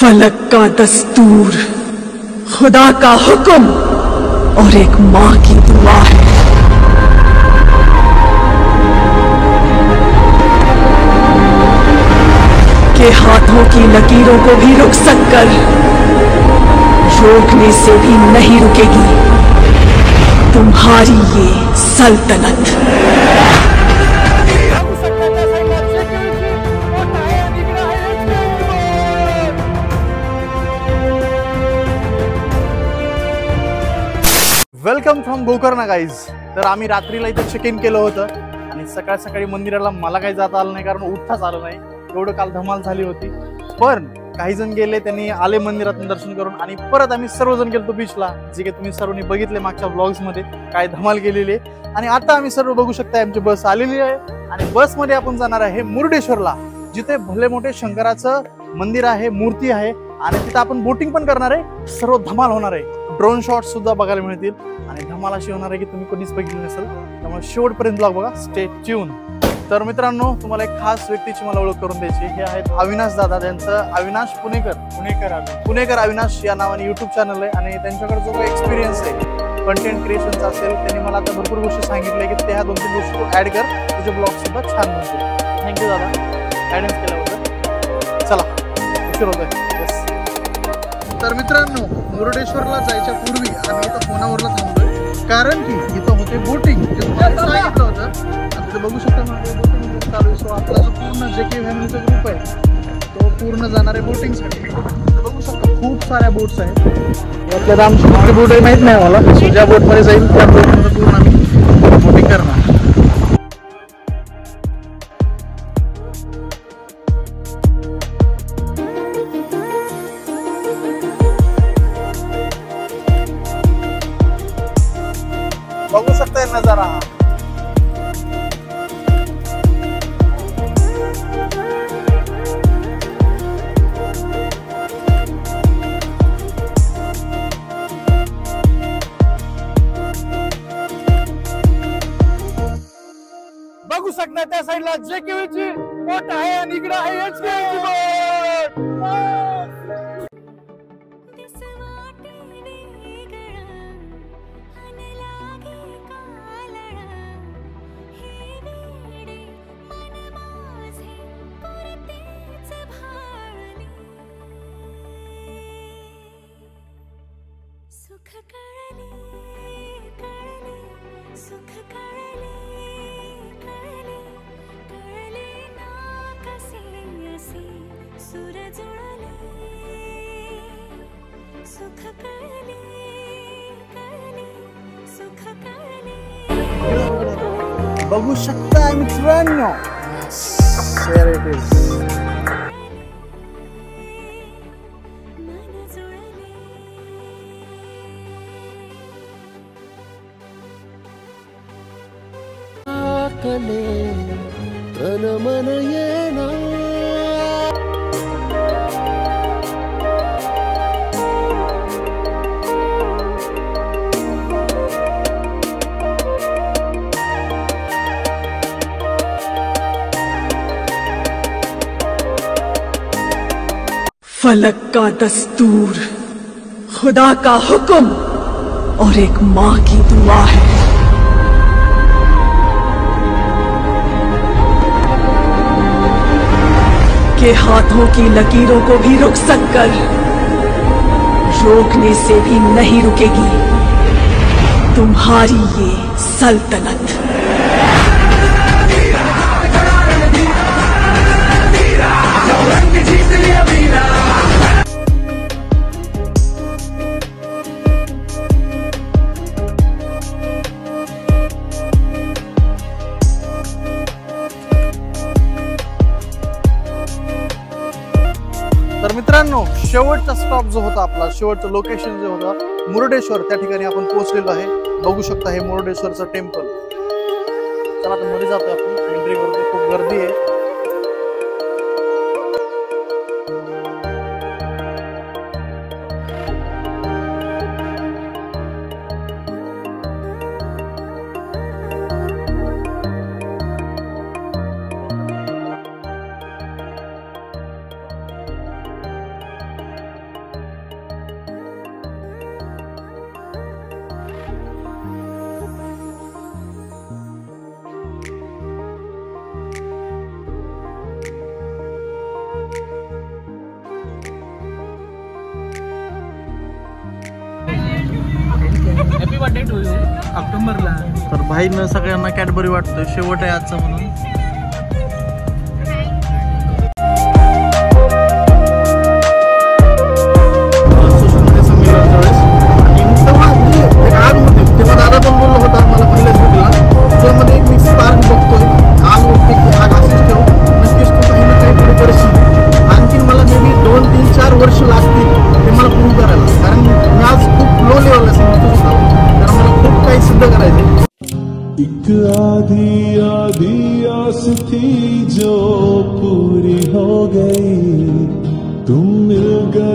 फलक का दस्तूर, खुदा का हुक्म और एक माँ की दुआ है। के हाथों की लकीरों को भी रुखसत कर, रोकने से भी नहीं रुकेगी तुम्हारी ये सल्तनत। Welcome from Gokarna guys. तर आम्ही रात्रीला इथे चेक इन केलं होतं आणि सकाळ सकाळी मंदिराला मला काही जाता आलं नाही, कारण उठताच आलं नाही, एवढं काल धमाल झाली होती। पण काही जण गेले, त्यांनी आले मंदिरातून दर्शन करून आणि परत आम्ही सर्वजण गेलो बीचला, जे की तुम्ही सर्वांनी बघितले मागच्या व्लॉग्स मध्ये काय धमाल केलेली। आणि आता आम्ही सर्व बघू शकता आमची बस आलेली आहे आणि बस मध्ये आपण जाणार आहे मुरुडेश्वरला, जिथे भले मोठे शंकराचं मंदिर आहे, मूर्ती आहे आणि तिथे आपण बोटिंग पण करणार आहे। सर्व धमाल होणार आहे, ड्रोन शॉट्स सुद्धा बघायला मिळतील आणि धमाल अशी होणार आहे की तुम्ही कोणीच बघितली नसेल, त्यामुळे शेवटपर्यंत ब्लॉग बघा, स्टे ट्यून। तर मित्रांनो, तुम्हाला एक खास व्यक्तीची मला ओळख करून द्यायची। हे आहेत अविनाश दादा, त्यांचं अविनाश पुणेकर अविनाश या नावाने यूट्यूब चॅनल आहे आणि त्यांच्याकडे जो काही एक्सपिरियन्स आहे कंटेंट क्रिएशनचा असेल, त्यांनी मला आता भरपूर गोष्टी सांगितल्या की त्या 2-3 गोष्टी तू ऍड कर, तुझे ब्लॉग सुद्धा छान बनतील। थँक्यू दादा गायडन्स केल्याबद्दल। चला उशीर होतोय। तर मित्रांनो, मुरुडेश्वरला जायच्या पूर्वी आम्ही इथं फोनावरला थांबलोय, कारण की इथं होते बोटिंग, सांगितलं होतं। आता बघू शकता बोटिंग चालू आहे। सो आपला जो पूर्ण JK फॅमिलीचा ग्रुप आहे तो पूर्ण जाणार आहे बोटिंगसाठी। बघू शकता खूप साऱ्या बोट्स आहेत, यातल्या आमची कुठली बोट आहे माहीत नाही मला, सो ज्या बोटमध्ये जाईल त्या बोटमध्ये पूर्ण आम्ही बोटिंग करणार। बघू सकते हैं नजारा। बघू शकता त्या साईडला JK ची बोट आहे आणि इकडे आहे HK ची बोट। बघू शकता मित्रांनो, here it is. तन मन येना फलक का दस्तूर, खुदा का हुक्म और एक माँ की दुआ है। के हाथों की लकीरों को भी रुखसत कर, रोकने से भी नहीं रुकेगी तुम्हारी ये सल्तनत। तर मित्रांनो, शेवटचा स्टॉप जो होता आपला, शेवटचं लोकेशन जे होतं मुरुडेश्वर, त्या ठिकाणी आपण पोहोचलेलो आहे। बघू शकता हे मुरुडेश्वरचं टेम्पल। चला आता मध्ये जातोय आपण, एंट्री करतोय, खूप गर्दी आहे। हॅपी बर्थडे टू यू ऑक्टोबरला. तर भाईनं सगळ्यांना कॅडबरी वाटतोय, शेवट आहे आजचा म्हणून. तेव्हा दादा पण बोलला होता मला पहिल्याच भेटला, त्यामध्ये एक मी स्पार्क बघतोय, आग बघतोय की आग असेच ठेव, नक्कीच तू काही ना काही पुढे करशील. आणखीन मला मे बी 2, 3, 4 वर्ष लागतील ते मला प्रूव्ह करायला, कारण मी आज खूप लो लेवलला समजतो स्वतःला, कारण मला खूप काही सिद्ध करायचं. एक आधी आधी आस थी जो पूरी हो गई, तुम मिल गए